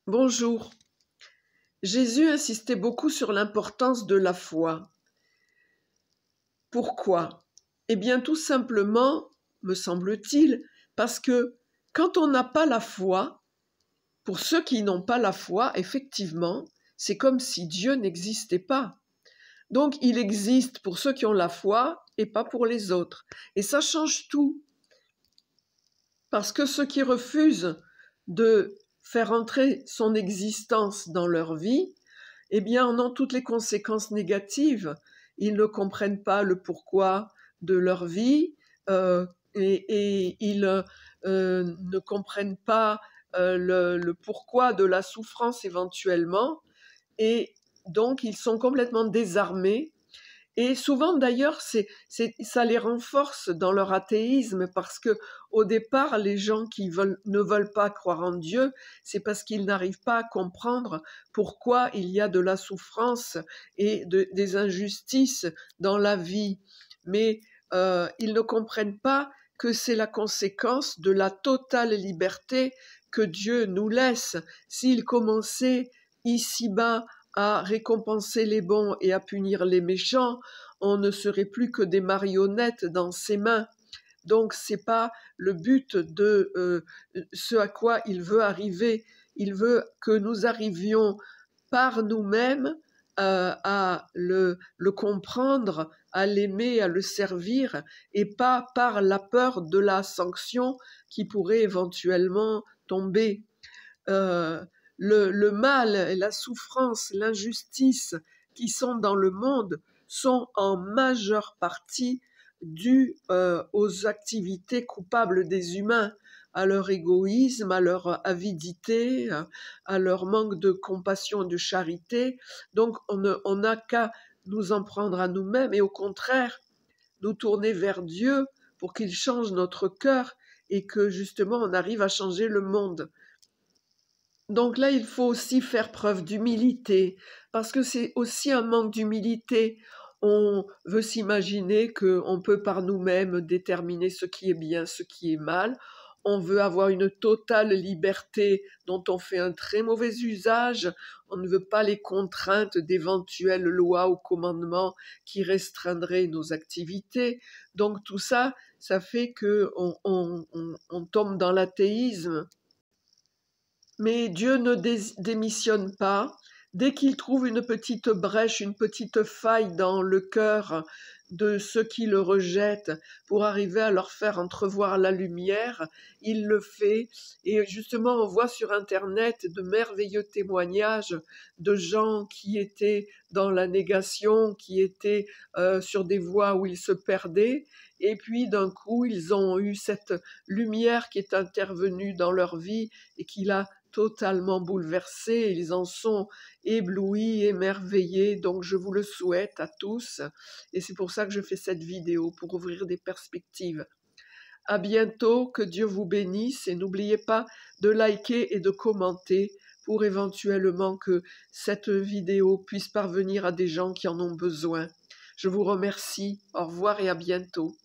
Bonjour. Jésus insistait beaucoup sur l'importance de la foi. Pourquoi? Eh bien, tout simplement, me semble-t-il, parce que quand on n'a pas la foi, pour ceux qui n'ont pas la foi, effectivement, c'est comme si Dieu n'existait pas. Donc, il existe pour ceux qui ont la foi et pas pour les autres. Et ça change tout. Parce que ceux qui refusent de faire entrer son existence dans leur vie, eh bien, en ont toutes les conséquences négatives. Ils ne comprennent pas le pourquoi de leur vie et ils ne comprennent pas le pourquoi de la souffrance éventuellement. Et donc, ils sont complètement désarmés. Et souvent, d'ailleurs, ça les renforce dans leur athéisme parce que, au départ, les gens qui ne veulent pas croire en Dieu, c'est parce qu'ils n'arrivent pas à comprendre pourquoi il y a de la souffrance et des injustices dans la vie. Mais ils ne comprennent pas que c'est la conséquence de la totale liberté que Dieu nous laisse. S'il commençait ici-bas à récompenser les bons et à punir les méchants, on ne serait plus que des marionnettes dans ses mains. Donc c'est pas le but de ce à quoi il veut arriver. Il veut que nous arrivions par nous-mêmes à le comprendre, à l'aimer, à le servir, et pas par la peur de la sanction qui pourrait éventuellement tomber. Le mal, la souffrance, l'injustice qui sont dans le monde sont en majeure partie dus aux activités coupables des humains, à leur égoïsme, à leur avidité, à leur manque de compassion et de charité. Donc on n'a qu'à nous en prendre à nous-mêmes et au contraire, nous tourner vers Dieu pour qu'il change notre cœur et que justement on arrive à changer le monde. Donc là, il faut aussi faire preuve d'humilité, parce que c'est aussi un manque d'humilité. On veut s'imaginer qu'on peut par nous-mêmes déterminer ce qui est bien, ce qui est mal. On veut avoir une totale liberté dont on fait un très mauvais usage. On ne veut pas les contraintes d'éventuelles lois ou commandements qui restreindraient nos activités. Donc tout ça, ça fait qu'on tombe dans l'athéisme. Mais Dieu ne démissionne pas. Dès qu'il trouve une petite brèche, une petite faille dans le cœur de ceux qui le rejettent pour arriver à leur faire entrevoir la lumière, il le fait. Et justement, on voit sur Internet de merveilleux témoignages de gens qui étaient dans la négation, qui étaient sur des voies où ils se perdaient. Et puis d'un coup, ils ont eu cette lumière qui est intervenue dans leur vie et qui l'a totalement bouleversés, ils en sont éblouis, émerveillés, donc je vous le souhaite à tous, et c'est pour ça que je fais cette vidéo, pour ouvrir des perspectives. À bientôt, que Dieu vous bénisse, et n'oubliez pas de liker et de commenter pour éventuellement que cette vidéo puisse parvenir à des gens qui en ont besoin. Je vous remercie, au revoir et à bientôt.